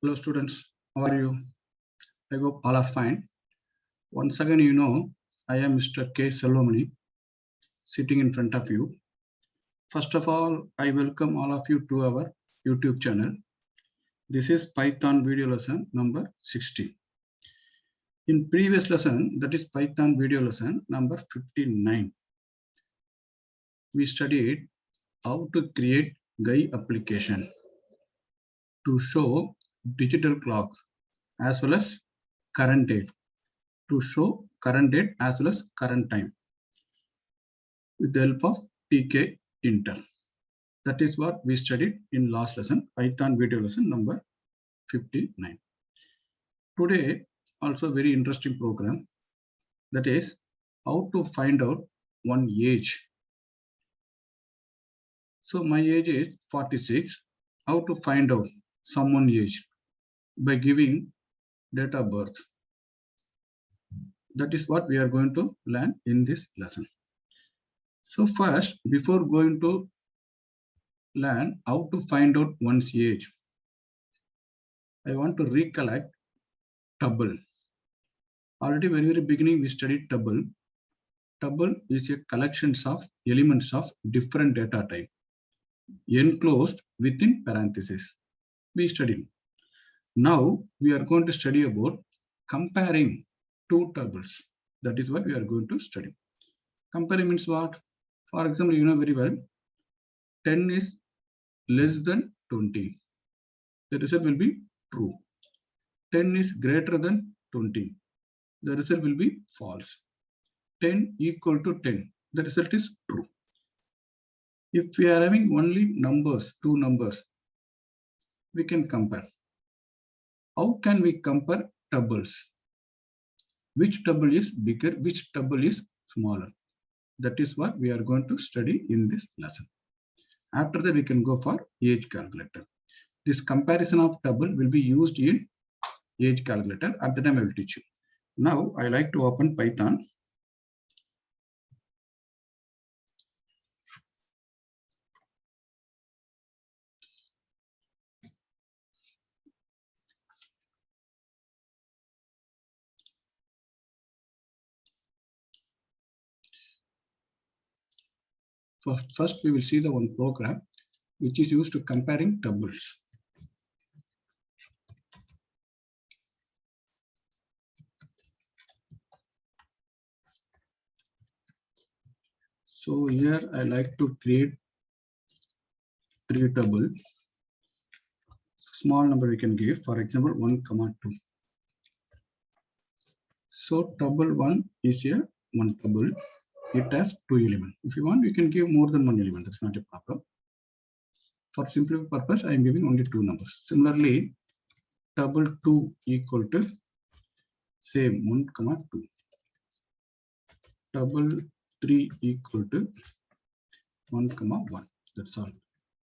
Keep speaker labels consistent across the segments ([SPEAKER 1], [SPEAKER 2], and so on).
[SPEAKER 1] Hello students, how are you? I hope all are fine. Once again, I am Mr. K. Salomani sitting in front of you. First of all, I welcome all of you to our YouTube channel. This is Python video lesson number 60. In previous lesson, that is Python video lesson number 59, we studied how to create GUI application to show digital clock as well as current date, to show current date as well as current time with the help of tkinter. That is what we studied in last lesson, Python video lesson number 59. Today, also very interesting program, that is how to find out one age. So my age is 46. How to find out someone's age? By giving date of birth. That is what we are going to learn in this lesson. So first, before going to learn how to find out one's age, I want to recollect tuple. Already very beginning we studied tuple. Tuple is a collection of elements of different data type enclosed within parentheses. We studied. Now we are going to study about comparing two tuples. That is what we are going to study. Comparing means what? For example, you know very well, 10 is less than 20. The result will be true. 10 is greater than 20. The result will be false. 10 equal to 10. The result is true. If we are having only numbers, two numbers, we can compare. How can we compare tuples? Which tuple is bigger, which tuple is smaller? That is what we are going to study in this lesson. After that, we can go for age calculator. This comparison of tuple will be used in age calculator. At the time, I will teach you. Now, I like to open Python. First, we will see the one program which is used to comparing tuples. So here I like to create 3 tuple. Small number we can give, for example, 1, 2. So tuple 1 is a one tuple. It has 2 elements. If you want, you can give more than 1 element. That's not a problem. For simple purpose, I am giving only 2 numbers. Similarly, tuple 2 equal to same 1, 2. Tuple 3 equal to 1, 1. That's all.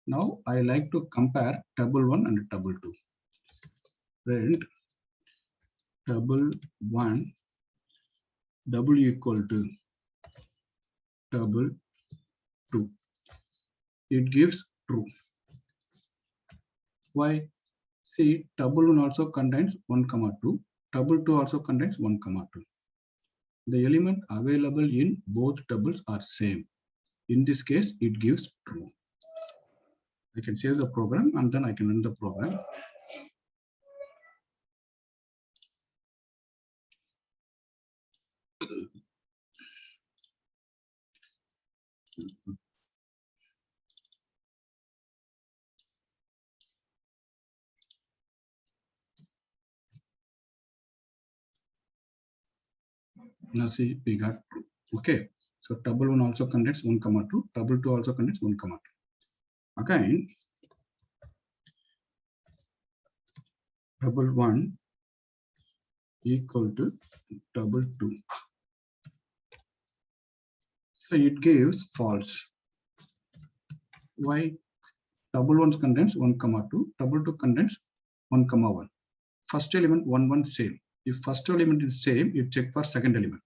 [SPEAKER 1] Now I like to compare tuple 1 and tuple 2. Print tuple 1 double equal to tuple 2. It gives true. Why? See, tuple 1 also contains 1, 2. Tuple 2 also contains 1, 2. The element available in both tuples are same. In this case, it gives true. I can save the program and then I can run the program. Now see, we got true. Okay. So tuple 1 also contains 1, 2. Tuple 2 also contains 1, 2. Again, tuple 1 equal to tuple 2. So it gives false. Why? Tuple 1 contains 1, 2. Tuple 2 contains 1, 1. First element 1, 1 same. If first element is same, you check for second element.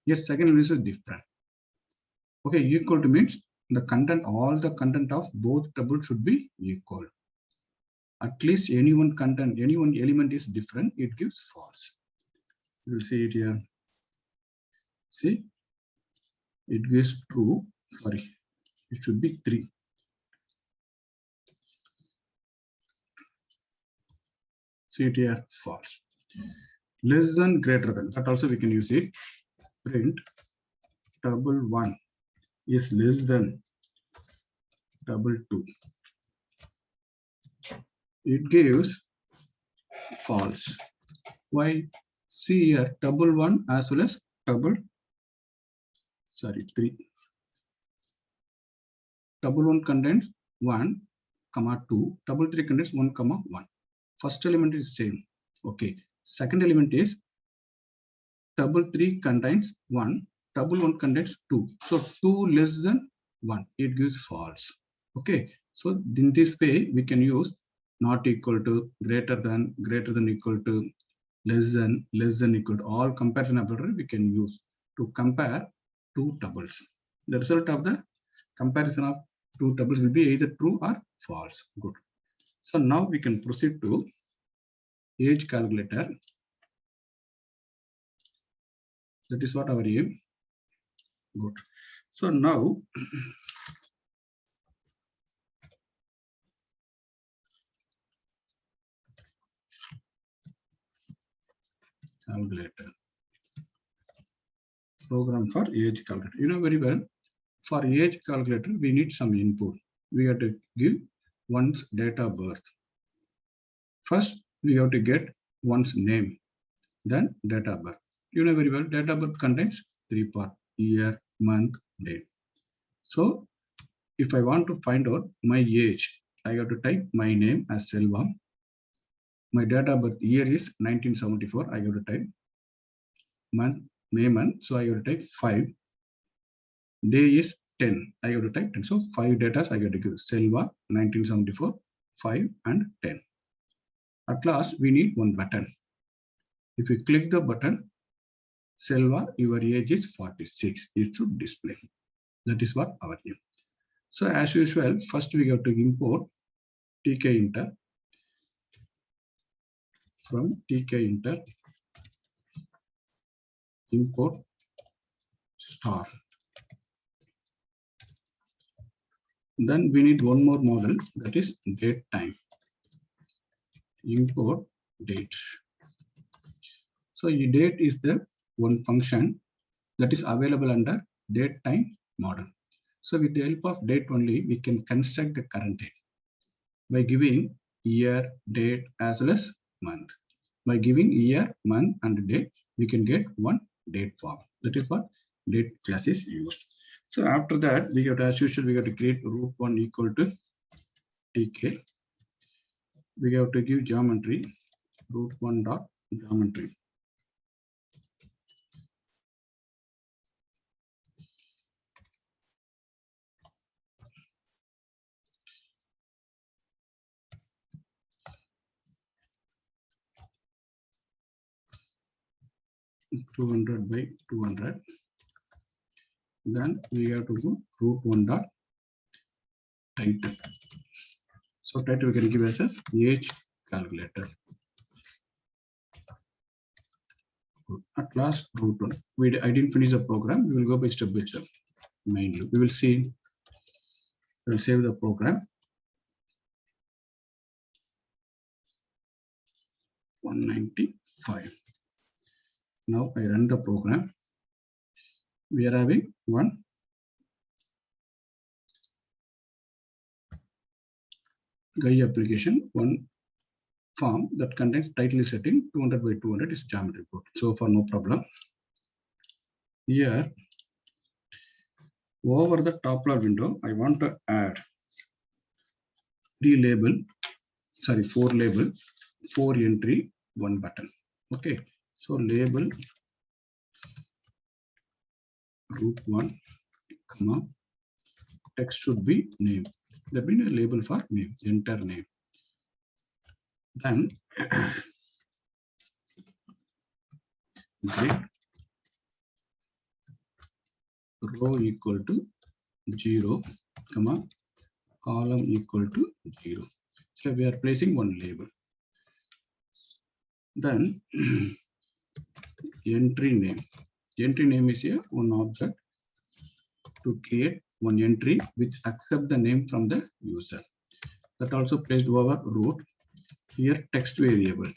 [SPEAKER 1] Yes, second element is different. Okay, equal to means the content, all the content of both tuples should be equal. at least any one content, any one element is different, it gives false. You will see it here. See, it gives true. Sorry, it should be 3. See it here, false. Less than, greater than, that also we can use it. Print double 1 is less than double 2. It gives false. Why? See here, double 1 as well as double, sorry, 3. Double 1 contains 1, comma 2. Double 3 contains 1, comma 1. First element is same. Okay. Second element is double 3 contains 1. Double 1 contains 2. So 2 less than 1. It gives false. Okay. So in this way we can use not equal to, greater than equal to, less than equal to. All comparison operator we can use to compare two tuples. The result of the comparison of two tuples will be either true or false. Good. So now we can proceed to age calculator. That is what our aim. Good. So now calculator, program for age calculator. You know very well, for age calculator we need some input. We have to give one's date of birth. First we have to get one's name, then date of birth. You know very well, date of birth contains 3 parts: year, month, date. So if I want to find out my age, I have to type my name as Selva. My date of birth year is 1974. I have to type month, May month. So I have to type 5. Day is 10. I have to type 10. So 5 data I have to give. Selva 1974, 5 and 10. At last we need one button. If you click the button, Selva, your age is 46. It should display. That is what our aim. So as usual, first we have to import tkinter. From tkinter, import star. Then we need one more model, that is date time. Import date. So date is the one function that is available under date time model. So with the help of date only, we can construct the current date by giving year, date as well as month. By giving year, month and date, we can get one date form. That is what date class is used. So after that, we have to, as usual, we have to create root 1 equal to tk. We have to give geometry root 1 dot geometry. (200 by 200). Then we have to do root 1 dot title. So title we can give as age calculator. At last root 1. I didn't finish the program. We will go by step by step. Mainly, we will see. We will save the program. 195. Now I run the program. We are having one GUI application, one form that contains title is setting 200 by 200 is geometry code. So far no problem. Here over the top level window, I want to add 4 label, 4 entry, 1 button. Okay, so label root 1, comma, text should be name. That means a label for name, enter name. Then grid row equal to 0, comma, column equal to 0. So we are placing one label. Then entry name. Entry name is here one object to create one entry which accept the name from the user. That also placed over root. Here text variable.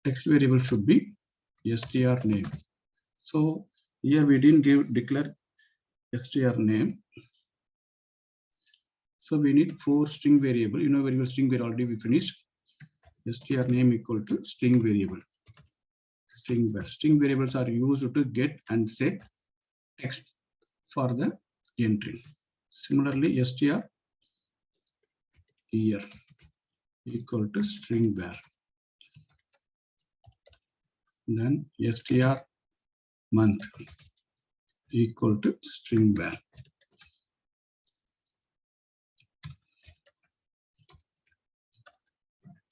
[SPEAKER 1] Text variable should be str name. So here we didn't declare str name. So we need 4 string variable. You know variable string variable already we finished. Str name equal to string variable. String variables are used to get and set text for the entry. Similarly, str year equal to string var. Then str month equal to string var.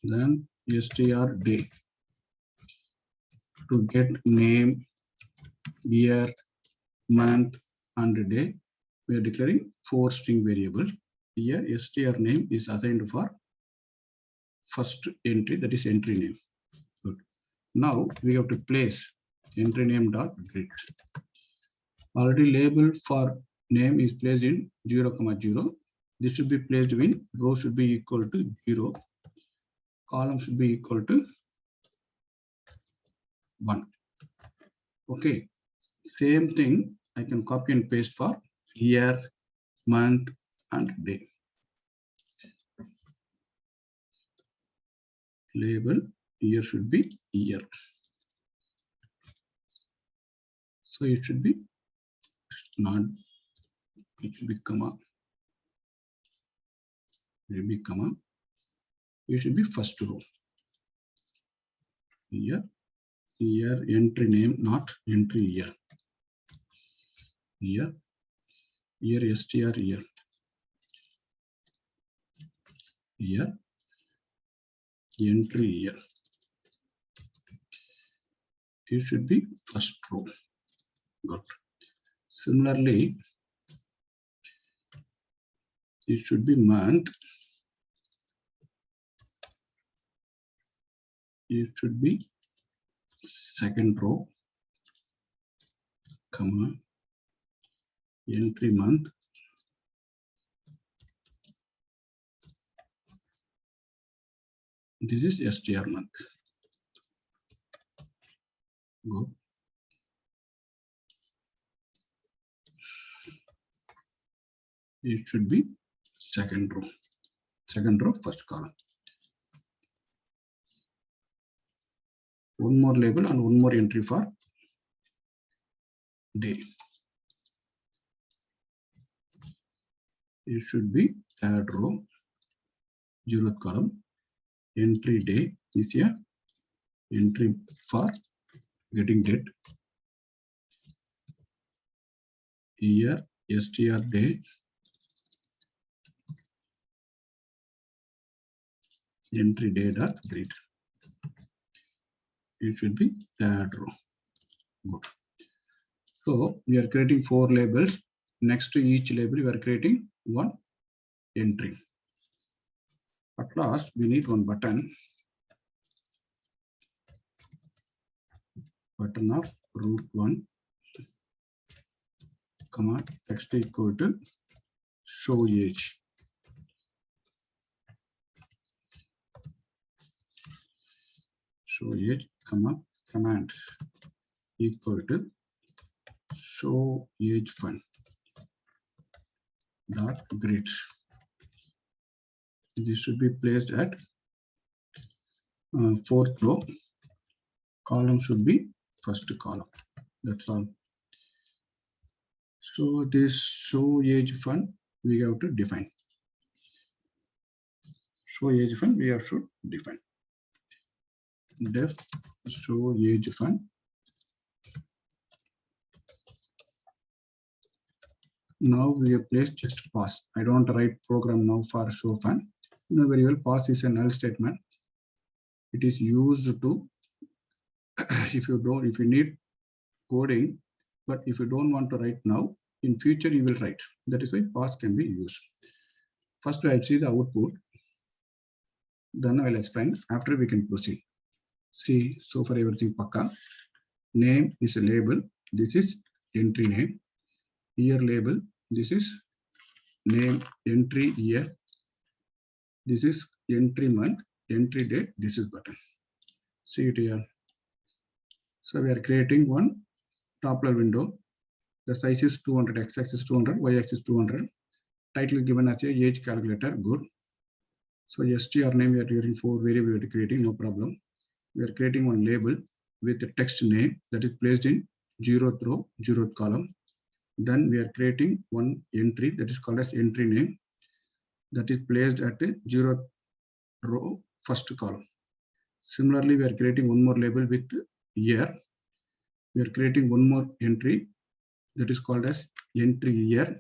[SPEAKER 1] Then str day to get name, year, month, and day. We are declaring 4 string variables. Here str name is assigned for first entry, that is entry name. Good. Now we have to place entry name dot grid. Already label for name is placed in 0, 0. This should be placed in row should be equal to 0. Column should be equal to 1. Okay. Same thing I can copy and paste for year, month, and day. Label here should be year. So it should be not, it should be comma. It will be comma. It should be first row. Here entry name, not entry year. Here str year. Here entry year. It should be first row. Good. Similarly, it should be month. It should be second row, comma, entry month. This is str month. Go. It should be second row, first column. One more label and one more entry for day. It should be third row, 0th column. Entry day is here. Entry for getting date. Here str day. Entry day dot grid. It should be third row. Good. So we are creating 4 labels. Next to each label, we are creating one entry. At last, we need one button. Button of root 1, comma, text equal to show age. Show age, comma, command equal to show age fund dot grid. This should be placed at 4th row. Column should be first column. That's all. So this show age fund we have to define. Show age fund we have to define. Def show age fund. Now we have placed just pass. I don't write program now for show fund. You know very well, pass is a null statement. It is used to if you need coding, but if you don't want to write now, in future you will write. That is why pass can be used. First I see the output. Then I will explain. After we can proceed. See, so for everything pakka. Name is a label. This is entry name. Year label. This is name entry year. This is entry month, entry date. This is button. See it here. So we are creating one top level window. The size is 200, x-axis 200, y-axis 200. Title given as a age calculator. Good. So str name we are using for variable we are creating, no problem. We are creating one label with the text name that is placed in 0th row, 0th column. Then we are creating one entry that is called as entry name that is placed at the 0th row, first column. Similarly, we are creating one more label with year. We are creating one more entry that is called as entry year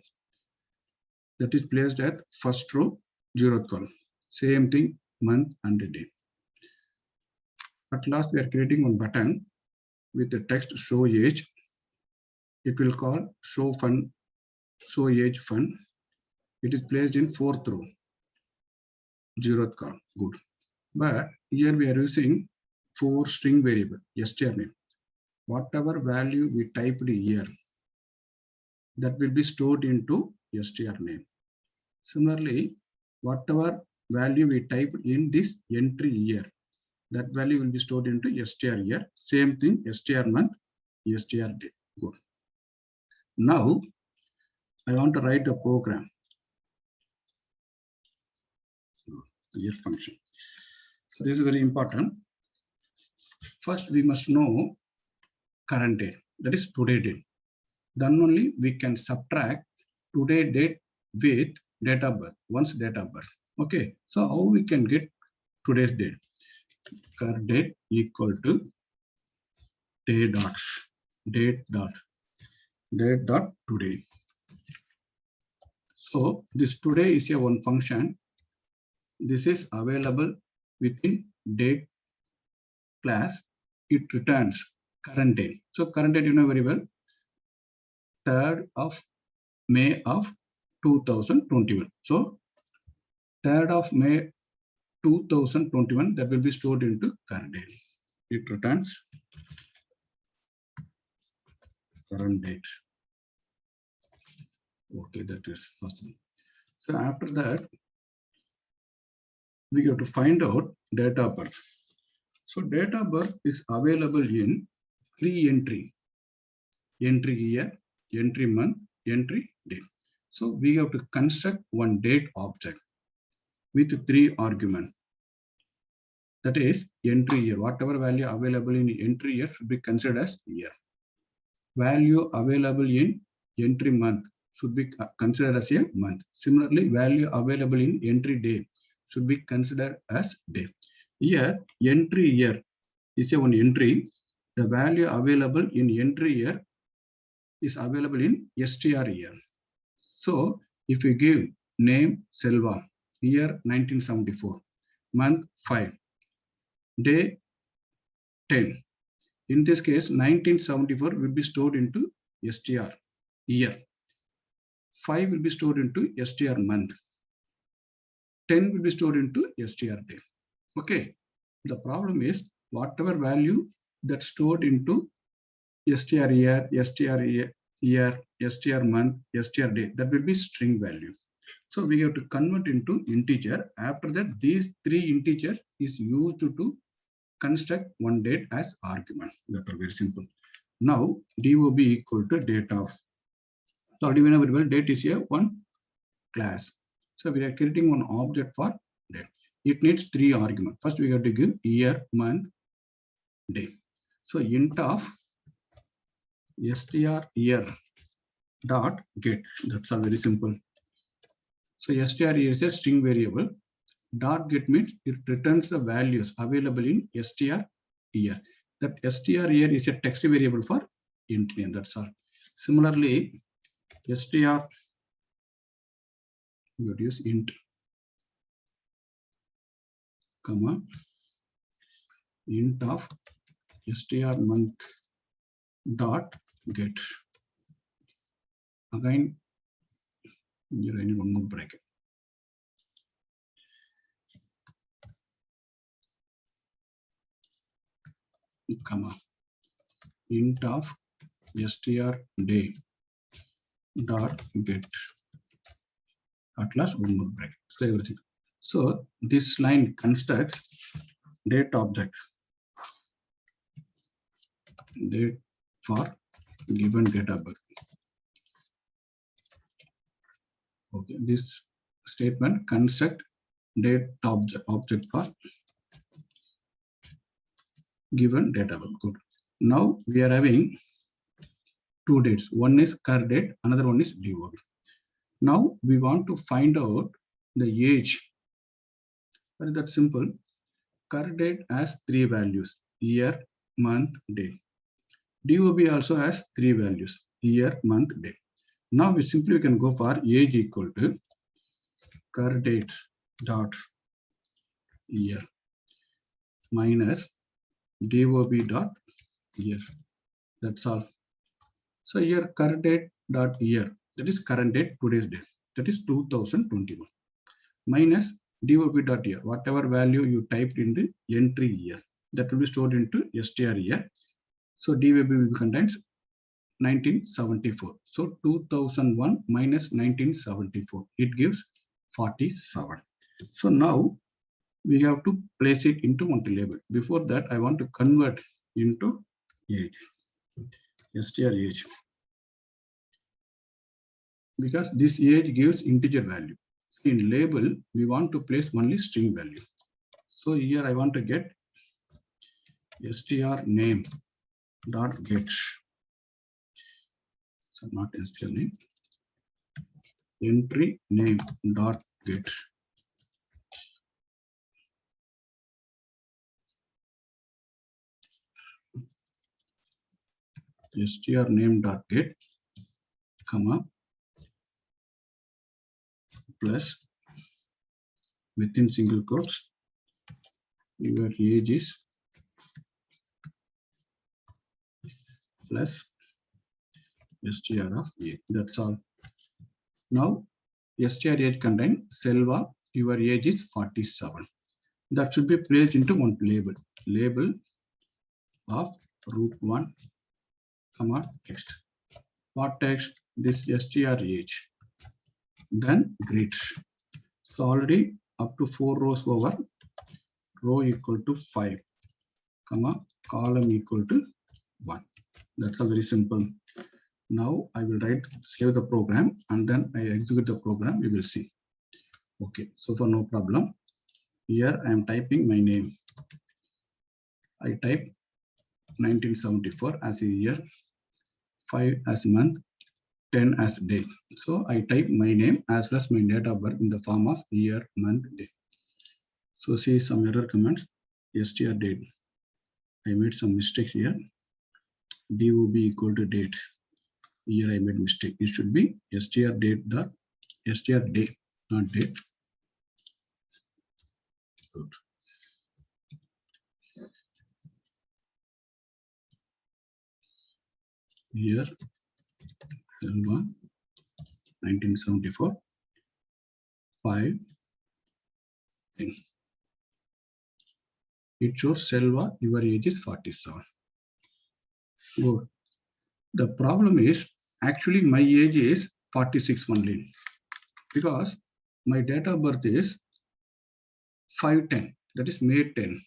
[SPEAKER 1] that is placed at first row, 0th column. Same thing, month and day. At last, we are creating one button with the text show age. It will call show fund, show age fund. It is placed in 4th row, 0th column. Good. But here we are using 4 string variable, str name. Whatever value we typed here, that will be stored into str name. Similarly, whatever value we typed in this entry year, that value will be stored into str year. Same thing, str month, str day. Good. Now, I want to write a program. Yes, function. So this is very important. First, we must know current date, that is today date. Then only we can subtract today date with date of birth, once date of birth. Okay, so how we can get today's date? Current date equal to date dot today. So this today is a one function. This is available within date class. It returns current date. So current date you know very well. 3rd of May of 2021. So 3rd of May 2021 that will be stored into current date. It returns current date. Okay, that is possible. So after that, we have to find out date of birth. So date of birth is available in 3 entry. Entry year, entry month, entry day. So we have to construct one date object with 3 arguments. That is entry year. Whatever value available in entry year should be considered as year. Value available in entry month should be considered as a month. Similarly, value available in entry day should be considered as day. Here, entry year is a one entry. The value available in entry year is available in str year. So, if we give name Selva, year 1974, month 5, day 10. In this case, 1974 will be stored into str year. 5 will be stored into str month. 10 will be stored into str day. Okay. The problem is whatever value that's stored into str year, str month, str day, that will be string value. So we have to convert into integer. After that, these 3 integers is used to construct one date as argument. That are very simple. Now DOB equal to date of. So already we know very well date is a one class. So we are creating one object for date. It needs 3 arguments. First we have to give year, month, day. So int of str year dot get. That's all very simple. So str year is a string variable. Dot get means it returns the values available in str year. That str year is a text variable for int name. That's all. Similarly, str we would use int comma int of str month dot get. Again, here I need one more bracket. comma, int of str day dot get, at last one more bracket. So everything. So this line constructs date object, date for given date of birth. Okay, this statement construct date object for given date of birth. Good. Now we are having two dates. One is current date, another one is DOB. Now we want to find out the age. That is that simple. Current date has three values: year, month, day. DOB also has three values: year, month, day. Now we simply can go for age equal to current date dot year minus DOB dot year. That's all. So here current date dot year, that is current date, today's date, that is 2021, minus DOB dot year, whatever value you typed in the entry year, that will be stored into str year. So DOB will contains 1974. So 2001 minus 1974, it gives 47. So now we have to place it into one label. Before that, I want to convert into age, str age, because this age gives integer value. In label, we want to place only string value. So here I want to get str name dot get. So not str name, entry name dot get. Str name dot get, comma, plus within single quotes your age is plus str of age. That's all. Now str age contain Selva, your age is 47. That should be placed into one label. Label of root 1, comma, text. What text? This str age. Then greet. So already up to 4 rows over, row equal to 5, comma, column equal to 1. That's all, very simple. Now I will save the program, and then I execute the program. We will see. Okay, so for no problem. Here I am typing my name. I type 1974 as a year, 5 as month, 10 as day. So I type my name as well as my date of birth in the form of year, month, day. So see some error comments. Str date. I made some mistakes here. DOB equal to date. Here I made mistake. It should be str date dot str day, not date. Good. Here, 1974, 5. It shows Selva, your age is 47. Good. The problem is actually my age is 46 only, because my date of birth is 5/10, that is May 10.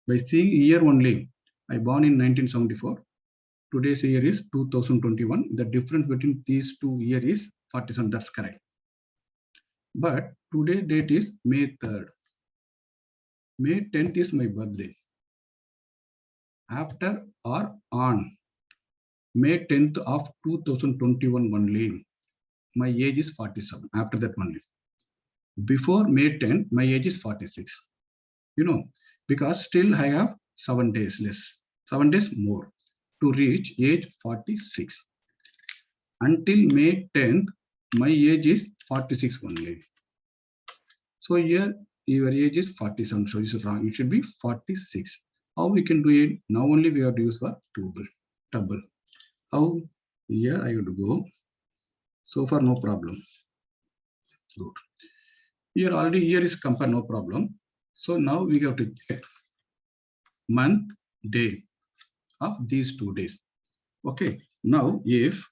[SPEAKER 1] By seeing year only, I born in 1974. Today's year is 2021. The difference between these two years is 47. That's correct. But today date is May 3rd. May 10th is my birthday. After or on May 10th of 2021 only, my age is 47. After that only. Before May 10th, my age is 46. You know, because still I have 7 days less, 7 days more to reach age 46. Until May 10th, my age is 46 only. So here your age is 47. So this is wrong. It should be 46. How we can do it? Now only we have to use for double. How? Here I have to go. So far no problem. Good. Here already year is compared, no problem. So now we have to check month day of these 2 days. Okay, now if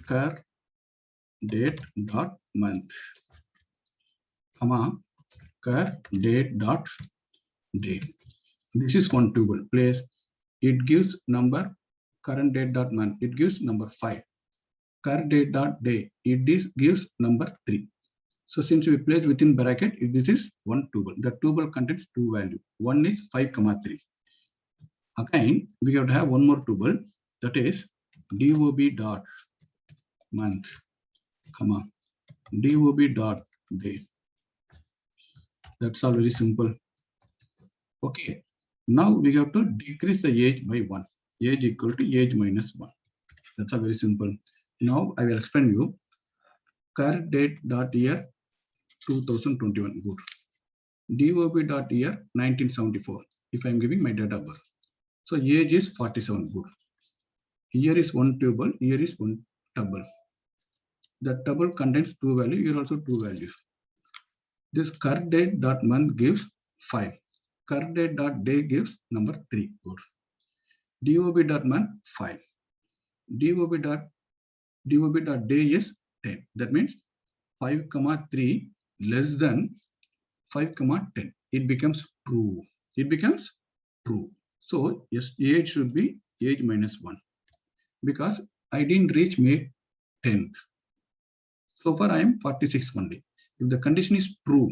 [SPEAKER 1] car date dot month, comma, car date dot day. This is one tuple. Place it gives number current date dot month. It gives number 5. Car date dot day. It gives number 3. So since we place within bracket, this is one tuple. The tuple contains 2 values. One is 5, 3. Again, we have to have one more tuple, that is DOB dot month, comma, DOB dot day. That's all very simple. Okay. Now we have to decrease the age by 1. Age equal to age minus 1. That's all very simple. Now I will explain you. Current date dot year 2021. Good. DOB dot year 1974. If I am giving my date of birth. So age is 47. Good. Here is one tuple. Here is one tuple. The tuple contains 2 values. Here also 2 values. This current date dot month gives 5. Current date dot day gives number 3. Good. DOB dot month 5. DOB dot day is 10. That means 5, 3 less than 5, 10. It becomes true. It becomes true. So yes, age should be age minus 1 because I didn't reach May 10th. So far I am 46 only. If the condition is true,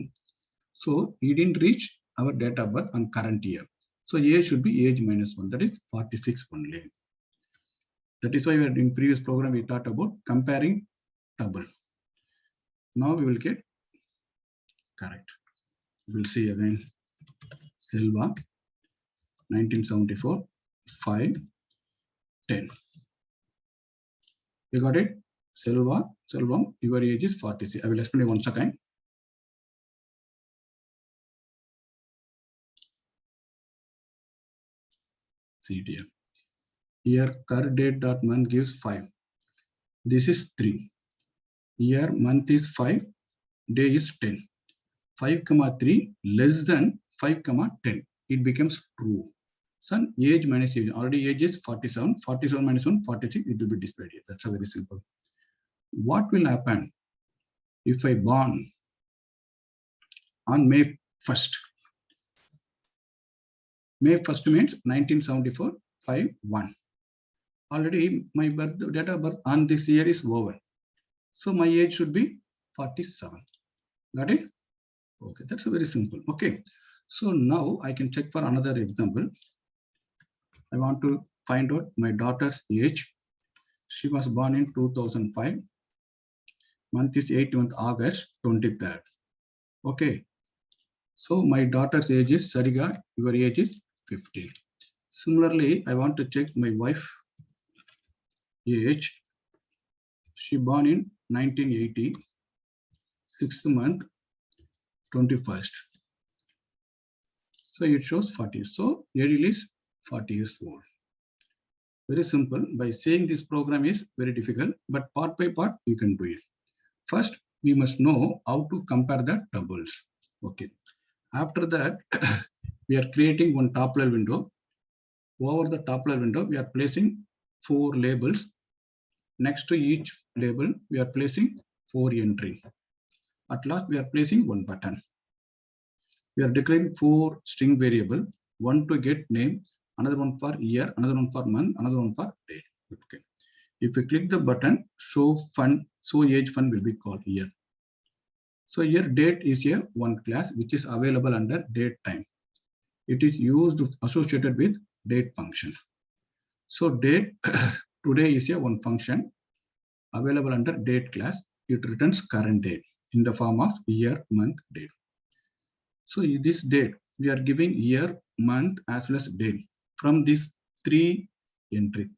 [SPEAKER 1] so he didn't reach our date of birth on current year. So age should be age minus 1. That is 46 only. That is why we are in previous program we thought about comparing tuple. Now we will get correct. We will see again. Silva 1974 5 10. You got it? Selvam, your age is 46. I will explain it once again. See it here. Here current date dot month gives 5. This is 3. Here month is 5. Day is 10. 5, 3 less than 5, 10. It becomes true. Son, age minus age. Already age is 47. 47 minus 1, 46. It will be displayed here. That's a very simple. What will happen if I born on May 1st? May 1st means 1974 5 1. Already my date of birth on this year is over. So my age should be 47. Got it? Okay, that's a very simple. Okay. So now I can check for another example. I want to find out my daughter's age. She was born in 2005. Month is 8th August 23rd. Okay. So my daughter's age is Sariga. Your age is 15. Similarly, I want to check my wife age. She born in 1980, 6th month, 21st. So it shows 40. So Adil is 40 years old. Very simple. By saying this program is very difficult, but part by part you can do it. First, we must know how to compare the tuples. Okay. After that, we are creating one top level window. Over the top level window, we are placing 4 labels. Next to each label, we are placing 4 entries. At last, we are placing one button. We are declaring 4 string variable, one to get name, another one for year, another one for month, another one for date. Okay. If we click the button, show age fund will be called here. So here date is a one class which is available under date time. It is used associated with date function. So date today is a one function available under date class. It returns current date in the form of year, month, date. So in this date, we are giving year, month as well as date from these 3 entry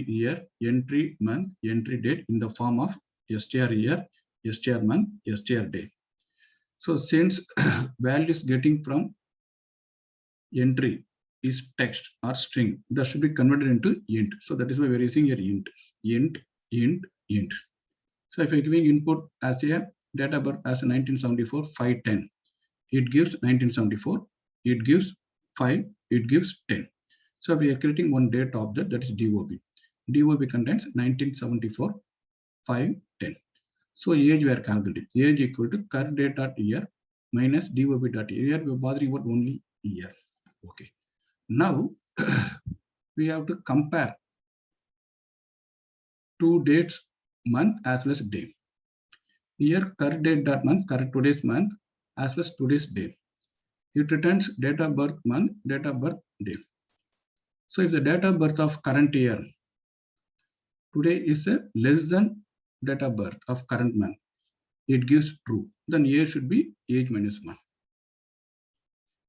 [SPEAKER 1] year, entry month, entry date in the form of str year, str month, str day. So since values getting from entry is text or string, that should be converted into int. So that is why we are using here int. So if I giving input as a date of birth as 1974 510, it gives 1974, it gives 5, it gives 10. So we are creating one date object, that is DOB. DOB contains 1974, 5, 10. So age we are calculating. Age equal to current date dot year minus DOB dot year. Here we are bothering about only year. Okay. Now we have to compare two dates, month as well as day. Here current date dot month, current today's month as well as today's day. It returns date of birth month, date of birth day. So if the date of birth of current year today is a less than date of birth of current month, it gives true. Then year should be age minus 1.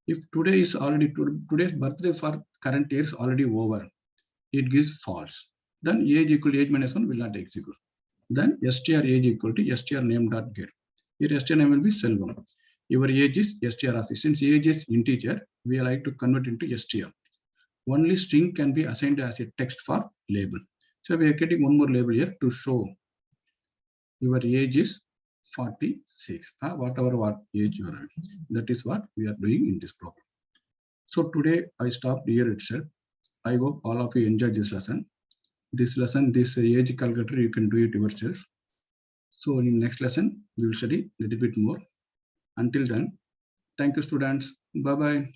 [SPEAKER 1] If today is already today's birthday for current year is already over, it gives false. Then age equal to age minus 1 will not execute. Then str age equal to str name dot get. Your str name will be Selvam. Your age is str of. Since age is integer, we like to convert into str. Only string can be assigned as a text for label. So we are getting one more label here to show your age is 46, whatever what age you are having. That is what we are doing in this problem. So today I stopped here itself. I hope all of you enjoyed this lesson. This age calculator, you can do it yourself. So in next lesson, we will study a little bit more. Until then, thank you students. Bye-bye.